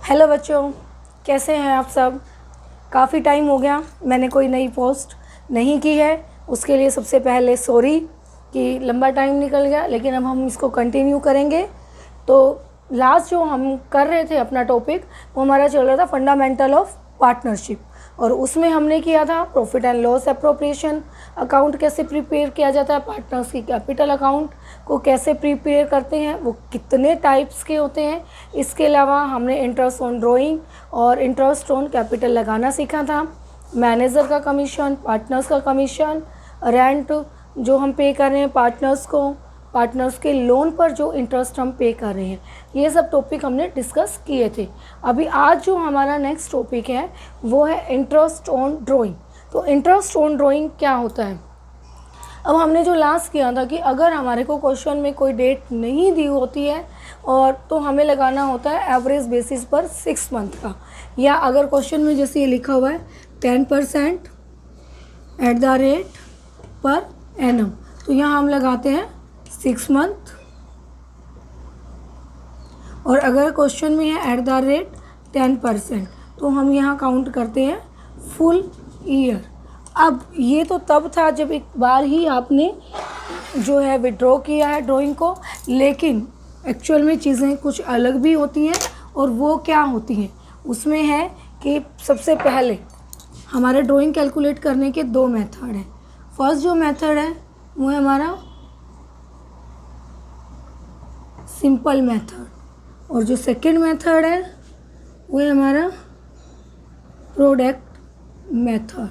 Hello बच्चों, कैसे हैं आप सब। काफ़ी टाइम हो गया मैंने कोई नई पोस्ट नहीं की है, उसके लिए सबसे पहले सॉरी कि लंबा टाइम निकल गया, लेकिन अब हम इसको कंटिन्यू करेंगे। तो लास्ट जो हम कर रहे थे अपना टॉपिक, वो हमारा चल रहा था फंडामेंटल ऑफ पार्टनरशिप, और उसमें हमने किया था profit and loss appropriation account कैसे प्रिपेयर किया जाता है, पार्टनर्स की कैपिटल अकाउंट को कैसे प्रिपेयर करते हैं, वो कितने टाइप्स के होते हैं। इसके अलावा हमने इंटरेस्ट ऑन ड्राइंग और इंटरेस्ट ऑन कैपिटल लगाना सीखा था, मैनेजर का कमीशन, पार्टनर्स का कमीशन, रेंट जो हम पे कर रहे हैं पार्टनर्स को, पार्टनर्स के लोन पर जो इंटरेस्ट हम पे कर रहे हैं, ये सब टॉपिक हमने डिस्कस किए थे। अभी आज जो हमारा नेक्स्ट टॉपिक है वो है इंटरेस्ट ऑन ड्राइंग। तो इंटरेस्ट ऑन ड्राइंग क्या होता है। अब हमने जो लास्ट किया था कि अगर हमारे को क्वेश्चन में कोई डेट नहीं दी होती है और तो हमें लगाना होता है एवरेज बेसिस पर 6 मंथ का, या अगर क्वेश्चन में जैसे ये लिखा हुआ है 10% at the rate per annum, तो यहाँ हम लगाते हैं 6 मंथ, और अगर क्वेश्चन में है एट द रेट 10%, तो हम यहाँ काउंट करते हैं फुल ईयर। अब ये तो तब था जब एक बार ही आपने जो है विड्रॉ किया है ड्राइंग को, लेकिन एक्चुअल में चीज़ें कुछ अलग भी होती हैं। और वो क्या होती हैं, उसमें है कि सबसे पहले हमारे ड्राइंग कैलकुलेट करने के 2 मेथड हैं। फर्स्ट जो मेथड है वो है हमारा सिंपल मेथड, और जो सेकंड मेथड है वो है हमारा प्रोडक्ट मेथड।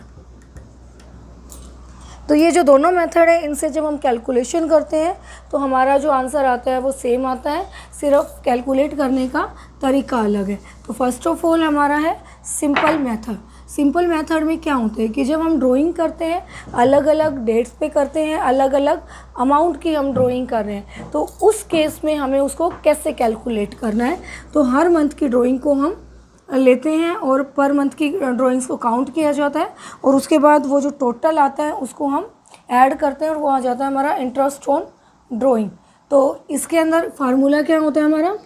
तो ये जो दोनों मेथड है, इनसे जब हम कैलकुलेशन करते हैं तो हमारा जो आंसर आता है वो सेम आता है, सिर्फ कैलकुलेट करने का तरीका अलग है। तो फर्स्ट ऑफ ऑल हमारा है सिंपल मेथड। सिंपल मेथड में क्या होता है कि जब हम ड्राइंग करते हैं अलग अलग डेट्स पे करते हैं, अलग अलग अमाउंट की हम ड्राइंग कर रहे हैं, तो उस केस में हमें उसको कैसे कैलकुलेट करना है। तो हर मंथ की ड्राइंग को हम लेते हैं और पर मंथ की ड्राइंग्स को काउंट किया जाता है, और उसके बाद वो जो टोटल आता है उसको हम ऐड करते हैं और वो आ जाता है हमारा इंटरेस्ट ऑन ड्राइंग। तो इसके अंदर फार्मूला क्या होता है हमारा,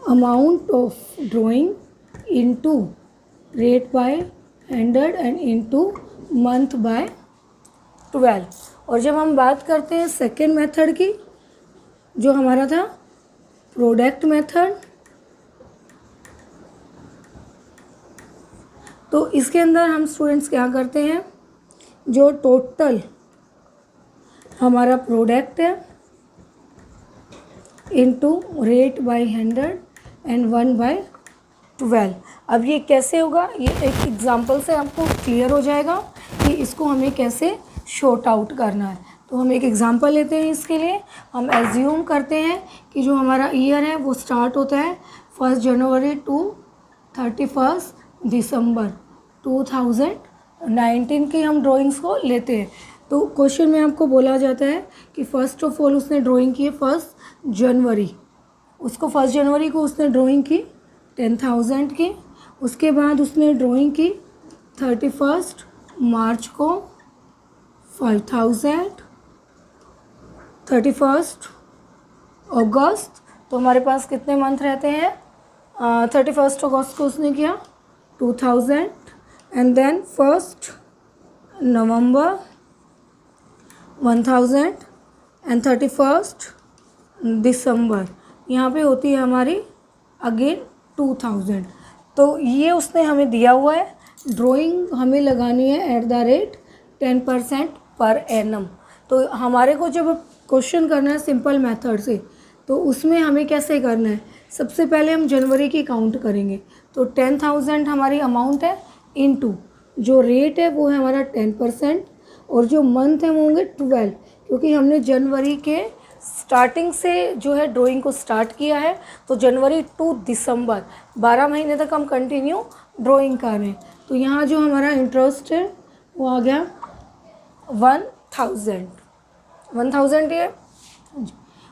amount of drawing into rate by 100 and into month by 12। और जब हम बात करते हैं सेकेंड मेथड की, जो हमारा था प्रोडक्ट मेथड, तो इसके अंदर हम स्टूडेंट्स क्या करते हैं, जो टोटल हमारा प्रोडक्ट है into rate by 100 and 1 by 12। अब ये कैसे होगा, ये एक एग्जांपल से आपको क्लियर हो जाएगा कि इसको हमें कैसे शॉर्ट आउट करना है। तो हम एक एग्जांपल लेते हैं इसके लिए। हम एज्यूम करते हैं कि जो हमारा ईयर है वो स्टार्ट होता है 1 जनवरी टू 31 दिसंबर 2019 की हम ड्राइंग्स को लेते हैं। तो क्वेश्चन में आपको बोला जाता है कि फ़र्स्ट ऑफ ऑल उसने ड्राइंग की 1 जनवरी, उसको 1 जनवरी को उसने ड्राइंग की 10,000 की, उसके बाद उसने ड्राइंग की 31 मार्च को 5,000, 31 अगस्त, तो हमारे पास कितने मंथ रहते हैं, 31 अगस्त को उसने किया 2000, एंड देन 1 नवंबर 1000 एंड 31 दिसंबर, यहाँ पे होती है हमारी अगेन 2000। तो ये उसने हमें दिया हुआ है, ड्राइंग हमें लगानी है at the rate 10% per annum. तो हमारे को जब क्वेश्चन करना है सिंपल मेथड से, तो उसमें हमें कैसे करना है, सबसे पहले हम जनवरी की काउंट करेंगे। तो 10,000 हमारी अमाउंट है, इनटू जो रेट है वो है हमारा 10%, और जो मंथ है वो होंगे 12, क्योंकि हमने जनवरी के स्टार्टिंग से जो है ड्राइंग को स्टार्ट किया है। तो जनवरी टू दिसंबर 12 महीने तक हम कंटिन्यू ड्राइंग कर रहे हैं। तो यहाँ जो हमारा इंटरेस्ट है वो आ गया 1000 ये।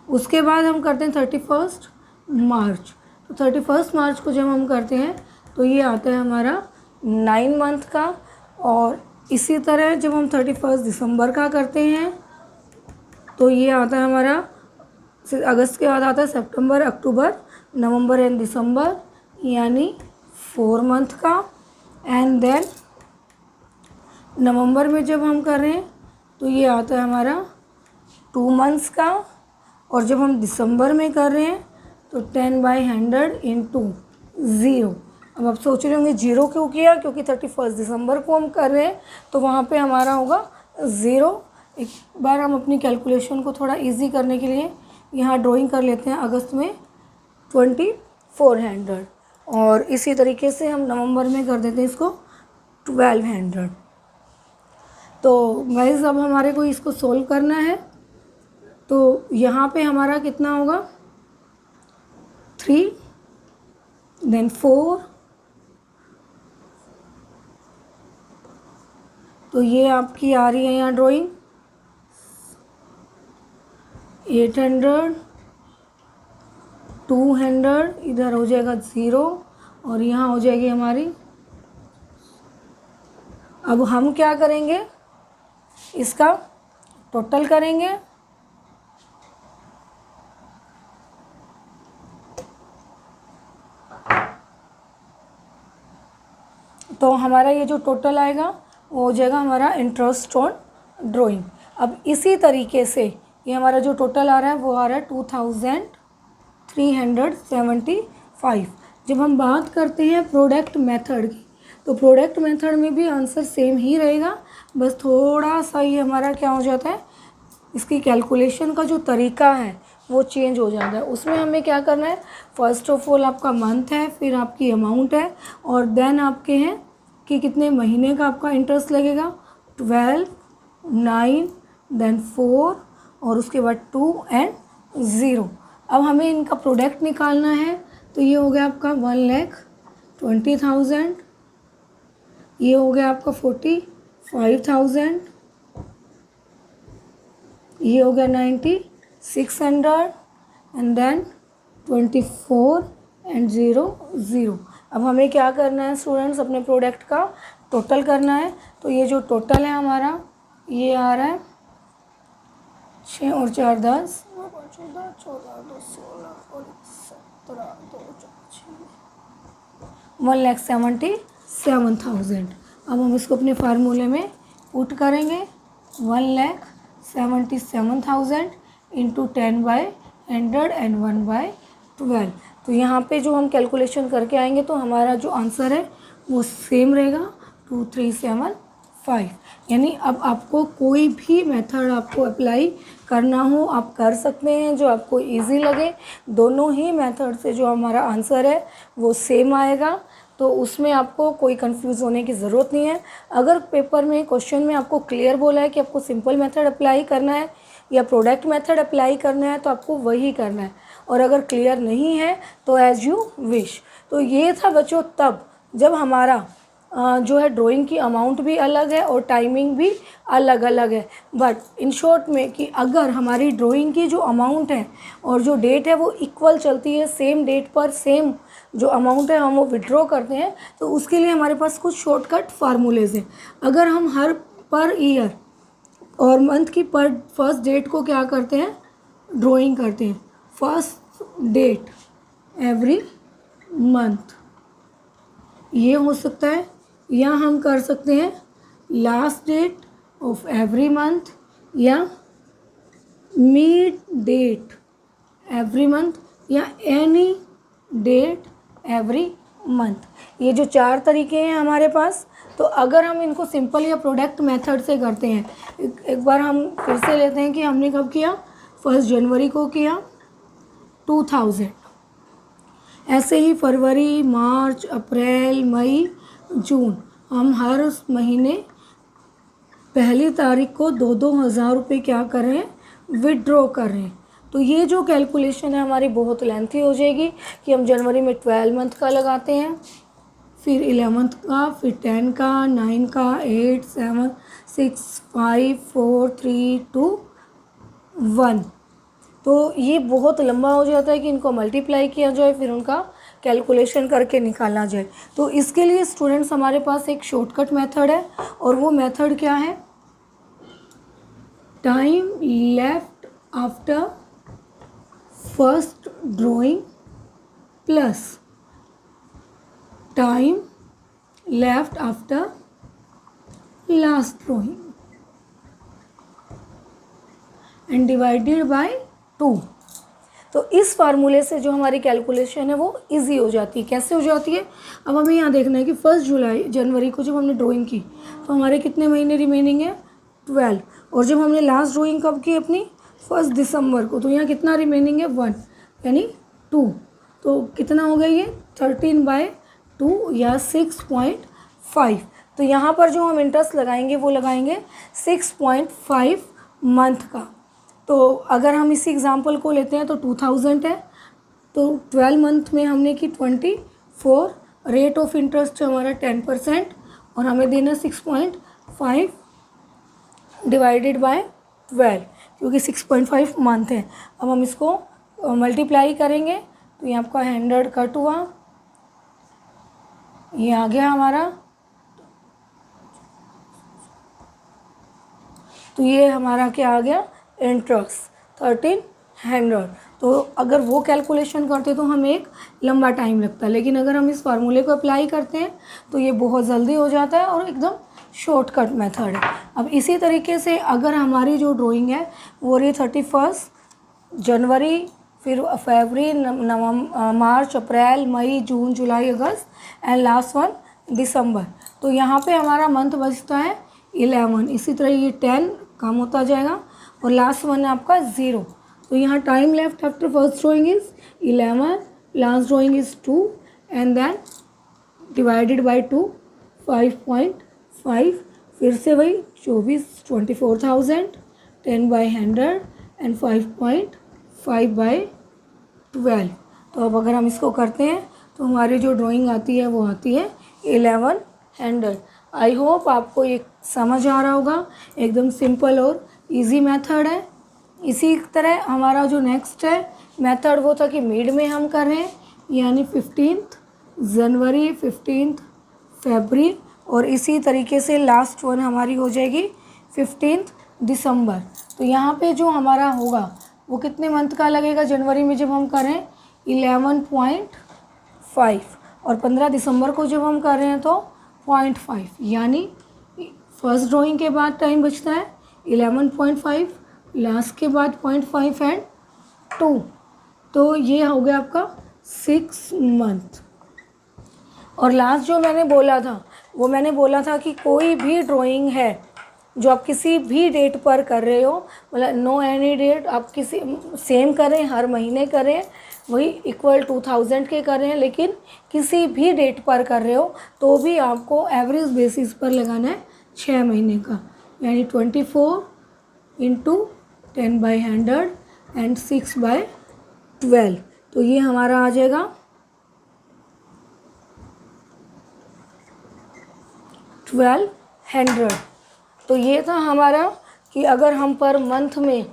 उसके बाद हम करते हैं 31 मार्च। तो 31 मार्च को जब हम करते हैं तो ये आता है हमारा 9 मंथ का, और इसी तरह जब हम 31 दिसंबर का करते हैं तो ये आता है हमारा अगस्त के बाद आता है सितंबर, अक्टूबर, नवंबर एंड दिसंबर, यानी 4 मंथ का। एंड देन नवंबर में जब हम कर रहे हैं तो ये आता है हमारा 2 मंथ्स का। और जब हम दिसंबर में कर रहे हैं तो 10/100 इंटू 0। अब आप सोच रहे होंगे 0 क्यों किया, क्योंकि 31 दिसंबर को हम कर रहे हैं तो वहाँ पे हमारा होगा 0। एक बार हम अपनी कैलकुलेशन को थोड़ा इजी करने के लिए यहाँ ड्राइंग कर लेते हैं अगस्त में 2400, और इसी तरीके से हम नवंबर में कर देते हैं इसको 1200। तो गाइस अब हमारे को इसको सोल्व करना है, तो यहाँ पे हमारा कितना होगा 3 देन 4, तो ये आपकी आ रही है यहाँ ड्राइंग 800, 200, इधर हो जाएगा 0 और यहाँ हो जाएगी हमारी। अब हम क्या करेंगे, इसका टोटल करेंगे। तो हमारा ये जो टोटल आएगा वो हो जाएगा हमारा इंटरेस्ट ऑन ड्राइंग। अब इसी तरीके से ये हमारा जो टोटल आ रहा है वो आ रहा है 2375। जब हम बात करते हैं प्रोडक्ट मेथड की, तो प्रोडक्ट मेथड में भी आंसर सेम ही रहेगा, बस थोड़ा सा ये हमारा क्या हो जाता है, इसकी कैलकुलेशन का जो तरीका है वो चेंज हो जाता है। उसमें हमें क्या करना है, फर्स्ट ऑफ ऑल आपका मंथ है, फिर आपकी अमाउंट है, और देन आपके हैं कि कितने महीने का आपका इंटरेस्ट लगेगा, 12, 9, देन 4 और उसके बाद 2 एंड 0। अब हमें इनका प्रोडक्ट निकालना है, तो ये हो गया आपका 1,20,000, ये हो गया आपका 45,000, ये हो गया 9,600 एंड देन 24 एंड 0। अब हमें क्या करना है स्टूडेंट्स, अपने प्रोडक्ट का टोटल करना है। तो ये जो टोटल है हमारा ये आ रहा है 6 और 4 10, 14, 14, 16 और 17, 1,77,000। अब हम इसको अपने फार्मूले में पुट करेंगे, 1,77,000 इंटू 10/100 एंड 1/12। तो यहाँ पे जो हम कैलकुलेशन करके आएंगे तो हमारा जो आंसर है वो सेम रहेगा 2375। यानी अब आपको कोई भी मेथड आपको अप्लाई करना हो आप कर सकते हैं, जो आपको इजी लगे। दोनों ही मेथड से जो हमारा आंसर है वो सेम आएगा, तो उसमें आपको कोई कंफ्यूज होने की ज़रूरत नहीं है। अगर पेपर में क्वेश्चन में आपको क्लियर बोला है कि आपको सिंपल मेथड अप्लाई करना है या प्रोडक्ट मेथड अप्लाई करना है तो आपको वही करना है, और अगर क्लियर नहीं है तो एज़ यू विश। तो ये था बच्चों तब जब हमारा जो है ड्राइंग की अमाउंट भी अलग है और टाइमिंग भी अलग अलग है। बट इन शॉर्ट में कि अगर हमारी ड्राइंग की जो अमाउंट है और जो डेट है वो इक्वल चलती है, सेम डेट पर सेम जो अमाउंट है हम वो विड्रॉ करते हैं, तो उसके लिए हमारे पास कुछ शॉर्टकट फार्मूलेज हैं। अगर हम हर पर ईयर और मंथ की पर फर्स्ट डेट को क्या करते हैं, ड्राइंग करते हैं, फर्स्ट डेट एवरी मंथ, ये हो सकता है, या हम कर सकते हैं last date of every month या मिड डेट एवरी मंथ या एनी डेट एवरी मंथ। ये जो 4 तरीके हैं हमारे पास। तो अगर हम इनको सिंपल या प्रोडक्ट मेथड से करते हैं, एक बार हम फिर से लेते हैं कि हमने कब किया, 1 जनवरी को किया 2000, ऐसे ही फरवरी, मार्च, अप्रैल, मई, जून, हम हर महीने पहली तारीख को 2-2 हज़ार रुपये क्या कर रहे हैं, विड्रॉ कर रहे हैं। तो ये जो कैलकुलेशन है हमारी बहुत लेंथी हो जाएगी कि हम जनवरी में 12 मंथ का लगाते हैं, फिर 11 का, फिर 10 का, 9 का, 8, 7, 6, 5, 4, 3, 2, 1। तो ये बहुत लंबा हो जाता है कि इनको मल्टीप्लाई किया जाए फिर उनका कैलकुलेशन करके निकाला जाए। तो इसके लिए स्टूडेंट्स हमारे पास एक शॉर्टकट मेथड है, और वो मेथड क्या है, time left after first drawing plus time left after last drawing and divided by 2। तो इस फार्मूले से जो हमारी कैलकुलेशन है वो इजी हो जाती है। कैसे हो जाती है, अब हमें यहाँ देखना है कि 1 जनवरी को जब हमने ड्राइंग की तो हमारे कितने महीने रिमेनिंग है, 12। और जब हमने लास्ट ड्राइंग कब की अपनी, 1 दिसंबर को, तो यहाँ कितना रिमेनिंग है, 1 यानी 2। तो कितना हो गया ये 13/2 या 6.5। तो यहाँ पर जो हम इंटरेस्ट लगाएंगे वो लगाएंगे 6.5 मंथ का। तो अगर हम इसी एग्जांपल को लेते हैं तो 2000 है, तो 12 मंथ में हमने की 24, रेट ऑफ इंटरेस्ट हमारा 10% और हमें देना 6.5 डिवाइडेड बाय 12, क्योंकि 6.5 मंथ है। अब हम इसको मल्टीप्लाई करेंगे तो ये आपका 100 कट हुआ, ये आ गया हमारा, तो ये हमारा क्या आ गया, इंटरेस्ट 1300। तो अगर वो कैलकुलेशन करते तो हमें एक लंबा टाइम लगता है, लेकिन अगर हम इस फार्मूले को अप्लाई करते हैं तो ये बहुत जल्दी हो जाता है और एकदम शॉर्टकट मेथड है। अब इसी तरीके से अगर हमारी जो ड्राइंग है वो रही 31 जनवरी, फिर फरवरी, मार्च, अप्रैल, मई, जून, जुलाई, अगस्त एंड लास्ट वन दिसंबर, तो यहाँ पे हमारा मंथ बचता है 11। इसी तरह ये 10 कम होता जाएगा और लास्ट वन है आपका 0। तो यहाँ time left after first drawing is 11, last drawing is 2 and then divided by 2 5.5, फिर से वही 24,000, 10/100 एंड 5.5/12। तो अब अगर हम इसको करते हैं तो हमारी जो ड्राइंग आती है वो आती है 1100। आई होप आपको ये समझ आ रहा होगा, एकदम सिंपल और इजी मेथड है। इसी तरह हमारा जो नेक्स्ट है मेथड वो था कि मिड में हम कर रहे हैं, यानी 15 जनवरी, 15 फरवरी, और इसी तरीके से लास्ट वन हमारी हो जाएगी 15 दिसंबर। तो यहाँ पे जो हमारा होगा वो कितने मंथ का लगेगा, जनवरी में जब हम करें 11.5 और 15 दिसंबर को जब हम कर रहे हैं तो 0.5, यानी फर्स्ट ड्राइंग के बाद टाइम बचता है 11.5, लास्ट के बाद 0.5 एंड 2। तो ये हो गया आपका 6 मंथ। और लास्ट जो मैंने बोला था वो मैंने बोला था कि कोई भी ड्राइंग है जो आप किसी भी डेट पर कर रहे हो, मतलब नो एनी डेट, आप किसी सेम करें, हर महीने करें, वही इक्वल 2000 के कर रहे हैं, लेकिन किसी भी डेट पर कर रहे हो तो भी आपको एवरेज बेसिस पर लगाना है 6 महीने का, यानी 24 इंटू 10/100 एंड 6/12। तो ये हमारा आ जाएगा 1200। तो ये था हमारा कि अगर हम पर मंथ में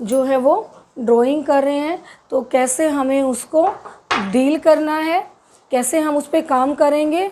जो है वो ड्राइंग कर रहे हैं तो कैसे हमें उसको डील करना है, कैसे हम उस पर काम करेंगे।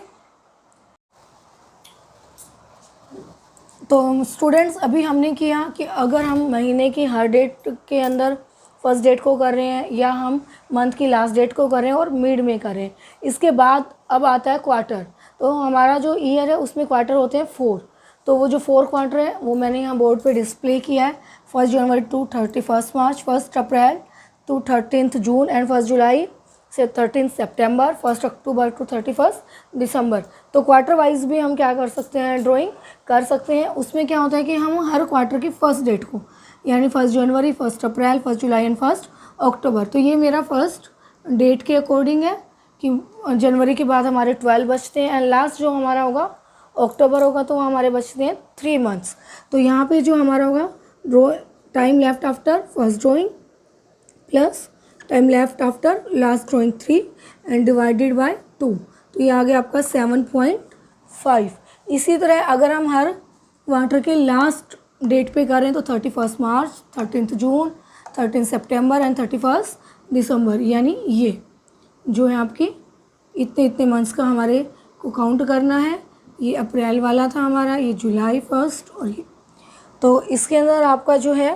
तो स्टूडेंट्स अभी हमने किया कि अगर हम महीने की हर डेट के अंदर फर्स्ट डेट को कर रहे हैं या हम मंथ की लास्ट डेट को कर रहे हैं और मिड में कर रहे हैं। इसके बाद अब आता है क्वार्टर। तो हमारा जो ईयर है उसमें क्वार्टर होते हैं 4। तो वो जो 4 क्वार्टर है वो मैंने यहाँ बोर्ड पे डिस्प्ले किया है, 1 जनवरी टू 31 मार्च, 1 अप्रैल टू 13 जून एंड 1 जुलाई से 13 सितंबर, 1 अक्टूबर टू 31 दिसंबर। तो क्वार्टर वाइज भी हम क्या कर सकते हैं, ड्राइंग कर सकते हैं। उसमें क्या होता है कि हम हर क्वार्टर की फर्स्ट डेट को, यानी 1 जनवरी, 1 अप्रैल, 1 जुलाई एंड 1 अक्टूबर। तो ये मेरा फर्स्ट डेट के अकॉर्डिंग है कि जनवरी के बाद हमारे 12 बचते हैं एंड लास्ट जो हमारा होगा अक्टूबर होगा, तो हमारे बचते हैं 3 मंथ्स। तो यहाँ पे जो हमारा होगा time left after first drawing plus time left after last drawing 3 and divided by 2। तो ये आ गया आपका 7.5। इसी तरह अगर हम हर क्वार्टर के लास्ट डेट पे करें तो 31 मार्च, 13 जून, 13 सितंबर एंड 31 दिसंबर, यानी ये जो है आपकी इतने मंथ्स का हमारे को काउंट करना है। ये अप्रैल वाला था हमारा, ये जुलाई 1 और ये, तो इसके अंदर आपका जो है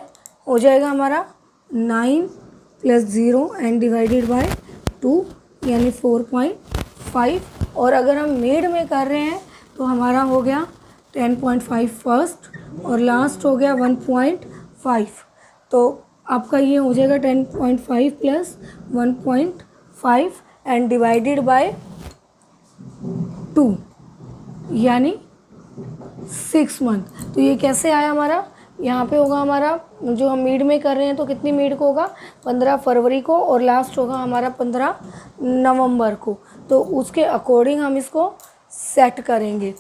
हो जाएगा हमारा 9 प्लस 0 एंड डिवाइडेड बाय 2 यानी 4.5। और अगर हम मिड में कर रहे हैं तो हमारा हो गया 10.5 फर्स्ट और लास्ट हो गया 1.5। तो आपका ये हो जाएगा 10.5 प्लस 1.5 एंड डिवाइडेड बाय 2 यानी 6 मंथ। तो ये कैसे आया हमारा, यहाँ पे होगा हमारा जो हम मिड में कर रहे हैं तो कितनी मिड को होगा 15 फरवरी को और लास्ट होगा हमारा 15 नवंबर को। तो उसके अकॉर्डिंग हम इसको सेट करेंगे।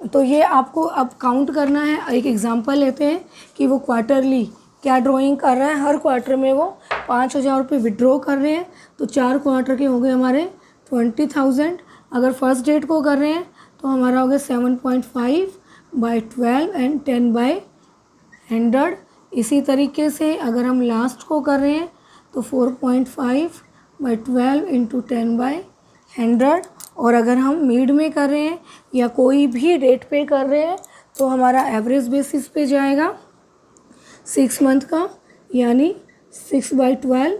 तो ये आपको अब काउंट करना है। एक एग्जांपल लेते हैं कि वो क्वार्टरली क्या ड्राइंग कर रहा है। हर क्वार्टर में वो 5,000 रुपये विड्रॉ कर रहे हैं। तो 4 क्वार्टर के हो गए हमारे 20,000। अगर फर्स्ट डेट को कर रहे हैं तो हमारा हो गया 7.5 बाई 12 एंड 10 बाई 100। इसी तरीके से अगर हम लास्ट को कर रहे हैं तो 4.5 बाई 12 इंटू 10 बाई 100। और अगर हम मिड में कर रहे हैं या कोई भी डेट पे कर रहे हैं तो हमारा एवरेज बेसिस पे जाएगा 6 मंथ का, यानी 6 बाई 12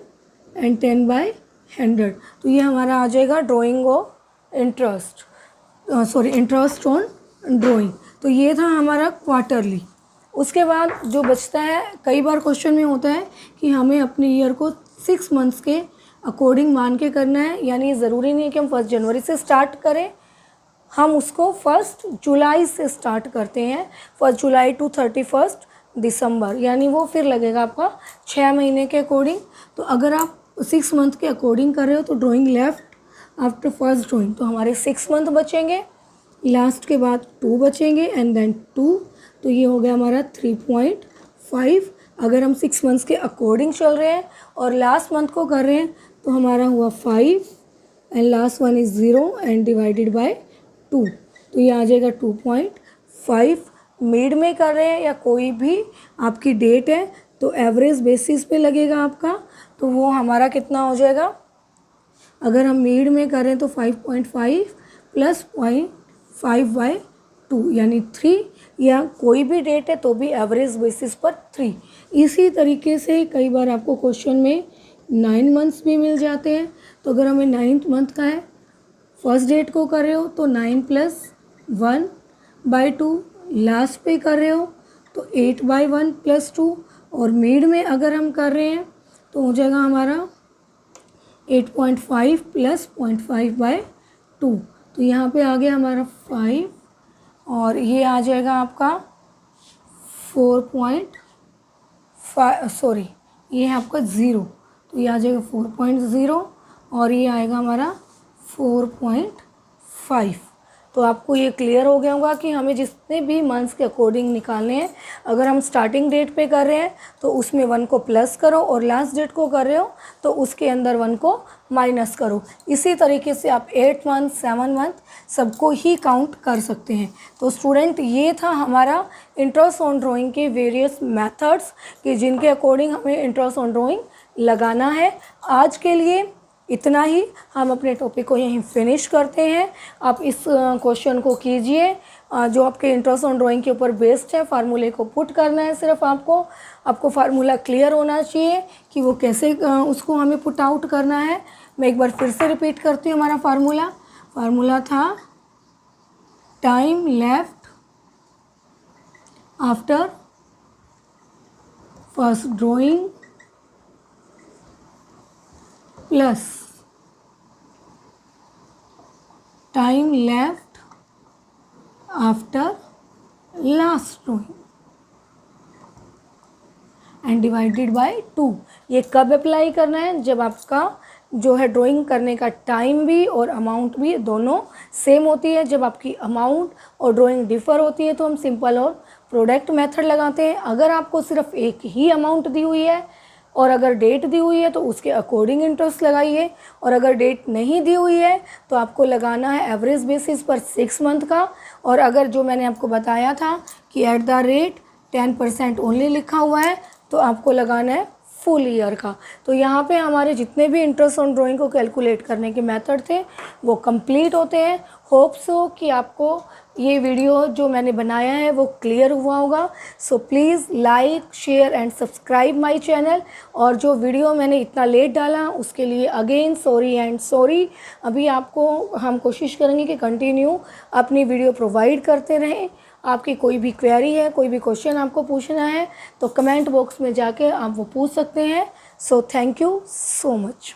एंड 10 बाई 100। तो ये हमारा आ जाएगा drying of interest, interest on drawing. तो ये था हमारा क्वार्टरली। उसके बाद जो बचता है, कई बार क्वेश्चन में होता है कि हमें अपने ईयर को 6 मंथ्स के अकॉर्डिंग मान के करना है, यानी ज़रूरी नहीं है कि हम 1 जनवरी से स्टार्ट करें, हम उसको 1 जुलाई से स्टार्ट करते हैं, 1 जुलाई टू 31 दिसंबर, यानी वो फिर लगेगा आपका 6 महीने के अकॉर्डिंग। तो अगर आप 6 मंथ के अकॉर्डिंग कर रहे हो तो drawing left after first drawing, तो हमारे 6 मंथ बचेंगे, लास्ट के बाद 2 बचेंगे एंड देन 2। तो ये हो गया हमारा 3.5। अगर हम 6 मंथ्स के अकॉर्डिंग चल रहे हैं और लास्ट मंथ को कर रहे हैं तो हमारा हुआ 5 and last one is 0 and divided by 2। तो ये आ जाएगा 2.5। मिड में कर रहे हैं या कोई भी आपकी डेट है तो एवरेज बेसिस पे लगेगा आपका, तो वो हमारा कितना हो जाएगा। अगर हम मिड में कर रहे हैं तो 5.5 प्लस 0.5 बाई 2 यानी 3, या कोई भी डेट है तो भी एवरेज बेसिस पर 3। इसी तरीके से कई बार आपको क्वेश्चन में 9 मंथ्स भी मिल जाते हैं। तो अगर हमें 9th मंथ का है, फर्स्ट डेट को कर रहे हो तो 9 प्लस 1 बाई 2, लास्ट पे कर रहे हो तो 8 बाई 1 प्लस 2, और मिड में अगर हम कर रहे हैं तो हो जाएगा हमारा 8.5 प्लस 0.5 बाई 2। तो यहाँ पे आ गया हमारा 5 और ये आ जाएगा आपका 4.5 ये है आपका 0, तो ये आ जाएगा 4.0 और ये आएगा हमारा 4.5। तो आपको ये क्लियर हो गया होगा कि हमें जितने भी मंथ्स के अकॉर्डिंग निकालने हैं, अगर हम स्टार्टिंग डेट पे कर रहे हैं तो उसमें 1 को प्लस करो और लास्ट डेट को कर रहे हो तो उसके अंदर 1 को माइनस करो। इसी तरीके से आप 8 मंथ 7 मंथ सबको ही काउंट कर सकते हैं। तो स्टूडेंट, ये था हमारा इंटरेस्ट ऑन ड्राइंग के वेरियस मेथड्स कि जिनके अकॉर्डिंग हमें इंटरेस्ट ऑन ड्राइंग लगाना है। आज के लिए इतना ही, हम अपने टॉपिक को यहीं फिनिश करते हैं। आप इस क्वेश्चन को कीजिए जो आपके इंटरेस्ट ऑन ड्राइंग के ऊपर बेस्ड है। फार्मूले को पुट करना है, सिर्फ आपको फार्मूला क्लियर होना चाहिए कि वो कैसे उसको हमें पुट आउट करना है। मैं एक बार फिर से रिपीट करती हूँ। हमारा फार्मूला था time left after first drawing plus time left after last drawing and divided by 2। ये कब अप्लाई करना है? जब आपका जो है ड्राइंग करने का टाइम भी और अमाउंट भी दोनों सेम होती है। जब आपकी अमाउंट और ड्राइंग डिफ़र होती है तो हम सिंपल और प्रोडक्ट मेथड लगाते हैं। अगर आपको सिर्फ एक ही अमाउंट दी हुई है और अगर डेट दी हुई है तो उसके अकॉर्डिंग इंटरेस्ट लगाइए, और अगर डेट नहीं दी हुई है तो आपको लगाना है एवरेज बेसिस पर 6 मंथ का। और अगर जो मैंने आपको बताया था कि एट द रेट 10% ओनली लिखा हुआ है तो आपको लगाना है फुल ईयर का। तो यहाँ पे हमारे जितने भी इंटरेस्ट ऑन ड्राइंग को कैलकुलेट करने के मेथड थे वो कंप्लीट होते हैं। होप्स हो कि आपको ये वीडियो जो मैंने बनाया है वो क्लियर हुआ होगा। So please like share and subscribe my channel. और जो वीडियो मैंने इतना लेट डाला उसके लिए अगेन सॉरी एंड सॉरी। अभी आपको हम कोशिश करेंगे कि कंटिन्यू अपनी वीडियो प्रोवाइड करते रहें। आपकी कोई भी क्वेरी है, कोई भी क्वेश्चन आपको पूछना है तो कमेंट बॉक्स में जाके आप वो पूछ सकते हैं। So thank you so much.